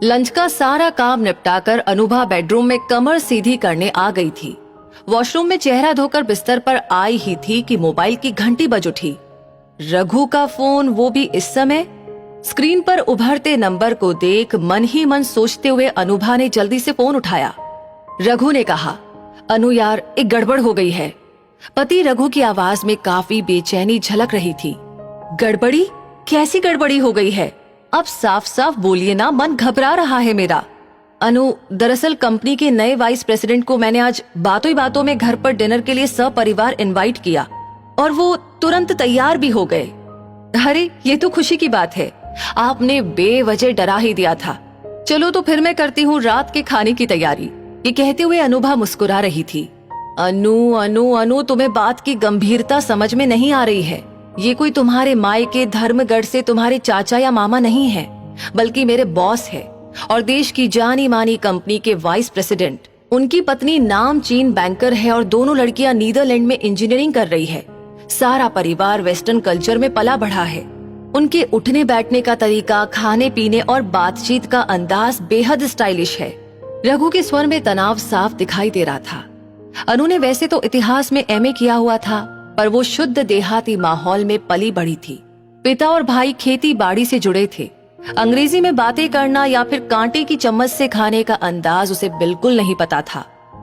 Lunch का सारा काम निपटाकर अनुभा बेडरूम में कमर सीधी करने आ गई थी। वॉशरूम में चेहरा धोकर बिस्तर पर आई ही थी कि मोबाइल की घंटी बज उठी। रघु का फोन, वो भी इस समय। स्क्रीन पर उभरते नंबर को देख मन ही मन सोचते हुए अनुभा ने जल्दी से फोन उठाया। रघु ने कहा, अनु यार, एक गड़बड़ हो गई है। पति रघु की आवाज में काफी बेचैनी झलक रही थी। गड़बड़ी? कैसी गड़बड़ी हो गई है? अब साफ साफ बोलिए ना, मन घबरा रहा है मेरा। अनु, दरअसल कंपनी के नए वाइस प्रेसिडेंट को मैंने आज बातों ही बातों में घर पर डिनर के लिए सपरिवार इनवाइट किया और वो तुरंत तैयार भी हो गए। अरे ये तो खुशी की बात है, आपने बेवजह डरा ही दिया था। चलो तो फिर मैं करती हूँ रात के खाने की तैयारी। ये कहते हुए अनुभा मुस्कुरा रही थी। अनु अनु अनु, तुम्हें बात की गंभीरता समझ में नहीं आ रही है। ये कोई तुम्हारे मायके धर्मगढ़ से तुम्हारे चाचा या मामा नहीं है, बल्कि मेरे बॉस है और देश की जानी मानी कंपनी के वाइस प्रेसिडेंट। उनकी पत्नी नामचीन बैंकर है और दोनों लड़कियां नीदरलैंड में इंजीनियरिंग कर रही है। सारा परिवार वेस्टर्न कल्चर में पला बढ़ा है। उनके उठने बैठने का तरीका, खाने पीने और बातचीत का अंदाज बेहद स्टाइलिश है। रघु के स्वर में तनाव साफ दिखाई दे रहा था। अनु ने वैसे तो इतिहास में एमए किया हुआ था, पर वो शुद्ध देहाती माहौल में पली बढ़ी थी। पिता और भाई खेती बाड़ी से जुड़े थे। अंग्रेजी में बातें करना या फिर कांटे की चम्मच से खाने का अंदाज उसे बिल्कुल नहीं पता था।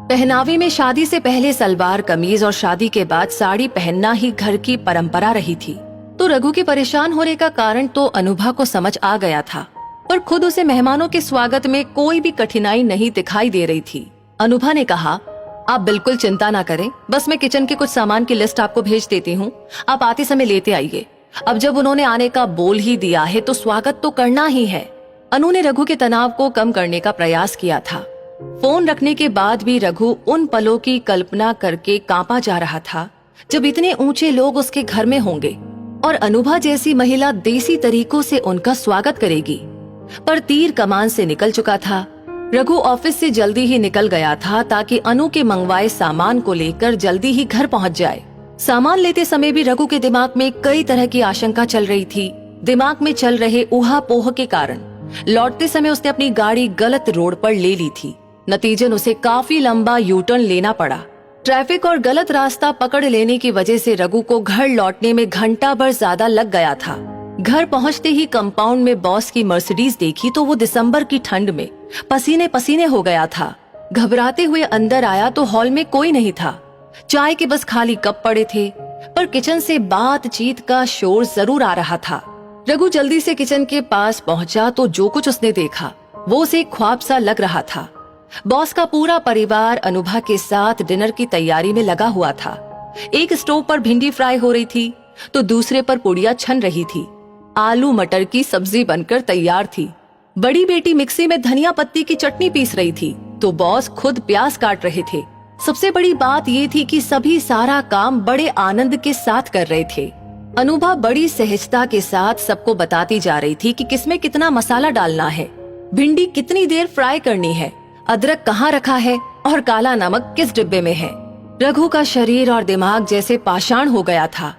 पहनावे में शादी से पहले सलवार कमीज और शादी के बाद साड़ी पहनना ही घर की परंपरा रही थी। तो रघु के परेशान होने का कारण तो अनुभा को समझ आ गया था, पर खुद उसे मेहमानों के स्वागत में कोई भी कठिनाई नहीं दिखाई दे रही थी। अनुभा ने कहा, आप बिल्कुल चिंता ना करें, बस मैं किचन के कुछ सामान की लिस्ट आपको भेज देती हूँ, आप आते समय लेते आइए। अब जब उन्होंने आने का बोल ही दिया है तो स्वागत तो करना ही है। अनु ने रघु के तनाव को कम करने का प्रयास किया था। फोन रखने के बाद भी रघु उन पलों की कल्पना करके कांपा जा रहा था जब इतने ऊंचे लोग उसके घर में होंगे और अनुभा जैसी महिला देसी तरीकों से उनका स्वागत करेगी। पर तीर कमान से निकल चुका था। रघु ऑफिस से जल्दी ही निकल गया था ताकि अनु के मंगवाए सामान को लेकर जल्दी ही घर पहुंच जाए। सामान लेते समय भी रघु के दिमाग में कई तरह की आशंका चल रही थी। दिमाग में चल रहे ऊहापोह के कारण लौटते समय उसने अपनी गाड़ी गलत रोड पर ले ली थी। नतीजन उसे काफी लंबा यू टर्न लेना पड़ा। ट्रैफिक और गलत रास्ता पकड़ लेने की वजह से रघु को घर लौटने में घंटा भर ज्यादा लग गया था। घर पहुंचते ही कंपाउंड में बॉस की मर्सिडीज देखी तो वो दिसंबर की ठंड में पसीने पसीने हो गया था। घबराते हुए अंदर आया तो हॉल में कोई नहीं था। चाय के बस खाली कप पड़े थे, पर किचन से बातचीत का शोर जरूर आ रहा था। रघु जल्दी से किचन के पास पहुंचा तो जो कुछ उसने देखा वो उसे ख्वाब सा लग रहा था। बॉस का पूरा परिवार अनुभा के साथ डिनर की तैयारी में लगा हुआ था। एक स्टोव पर भिंडी फ्राई हो रही थी तो दूसरे पर पुड़िया छन रही थी। आलू मटर की सब्जी बनकर तैयार थी। बड़ी बेटी मिक्सी में धनिया पत्ती की चटनी पीस रही थी तो बॉस खुद प्याज काट रहे थे। सबसे बड़ी बात ये थी कि सभी सारा काम बड़े आनंद के साथ कर रहे थे। अनुभा बड़ी सहजता के साथ सबको बताती जा रही थी कि किसमें कितना मसाला डालना है, भिंडी कितनी देर फ्राई करनी है, अदरक कहाँ रखा है और काला नमक किस डिब्बे में है। रघु का शरीर और दिमाग जैसे पाषाण हो गया था।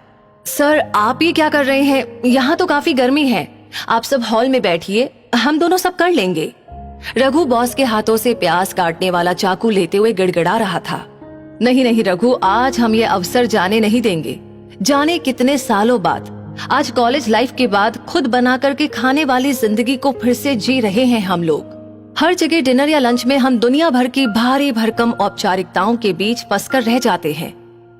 सर, आप ये क्या कर रहे हैं? यहाँ तो काफी गर्मी है, आप सब हॉल में बैठिए, हम दोनों सब कर लेंगे। रघु बॉस के हाथों से प्याज काटने वाला चाकू लेते हुए गिड़गिड़ा रहा था। नहीं नहीं रघु, आज हम ये अवसर जाने नहीं देंगे। जाने कितने सालों बाद, आज कॉलेज लाइफ के बाद खुद बना करके खाने वाली जिंदगी को फिर से जी रहे हैं हम लोग। हर जगह डिनर या लंच में हम दुनिया भर की भारी भरकम औपचारिकताओं के बीच फंसकर रह जाते हैं,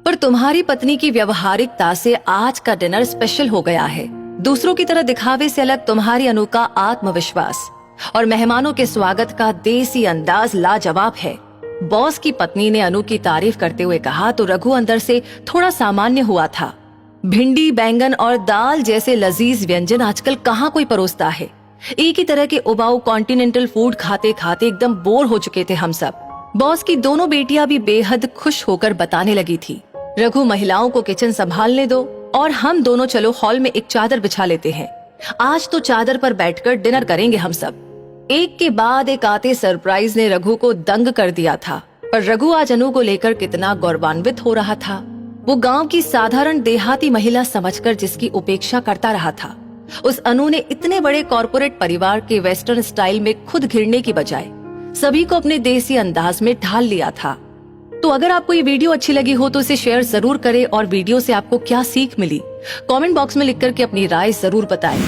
पर तुम्हारी पत्नी की व्यवहारिकता से आज का डिनर स्पेशल हो गया है। दूसरों की तरह दिखावे से अलग तुम्हारी अनु का आत्मविश्वास और मेहमानों के स्वागत का देसी अंदाज लाजवाब है। बॉस की पत्नी ने अनु की तारीफ करते हुए कहा तो रघु अंदर से थोड़ा सामान्य हुआ था। भिंडी, बैंगन और दाल जैसे लजीज व्यंजन आजकल कहाँ कोई परोसता है। एक ही तरह के उबाऊ कॉन्टिनेंटल फूड खाते खाते एकदम बोर हो चुके थे हम सब। बॉस की दोनों बेटियां भी बेहद खुश होकर बताने लगी थी, रघु महिलाओं को किचन संभालने दो और हम दोनों चलो हॉल में एक चादर बिछा लेते हैं। आज तो चादर पर बैठकर डिनर करेंगे हम सब। एक के बाद एक आते सरप्राइज ने रघु को दंग कर दिया था, पर रघु आज अनु को लेकर कितना गौरवान्वित हो रहा था। वो गांव की साधारण देहाती महिला समझकर जिसकी उपेक्षा करता रहा था, उस अनु ने इतने बड़े कॉरपोरेट परिवार के वेस्टर्न स्टाइल में खुद घिरने की बजाय सभी को अपने देसी अंदाज में ढाल लिया था। तो अगर आपको ये वीडियो अच्छी लगी हो तो इसे शेयर जरूर करें और वीडियो से आपको क्या सीख मिली कमेंट बॉक्स में लिख करके अपनी राय जरूर बताएं।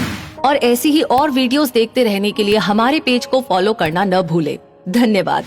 और ऐसी ही और वीडियोस देखते रहने के लिए हमारे पेज को फॉलो करना न भूलें। धन्यवाद।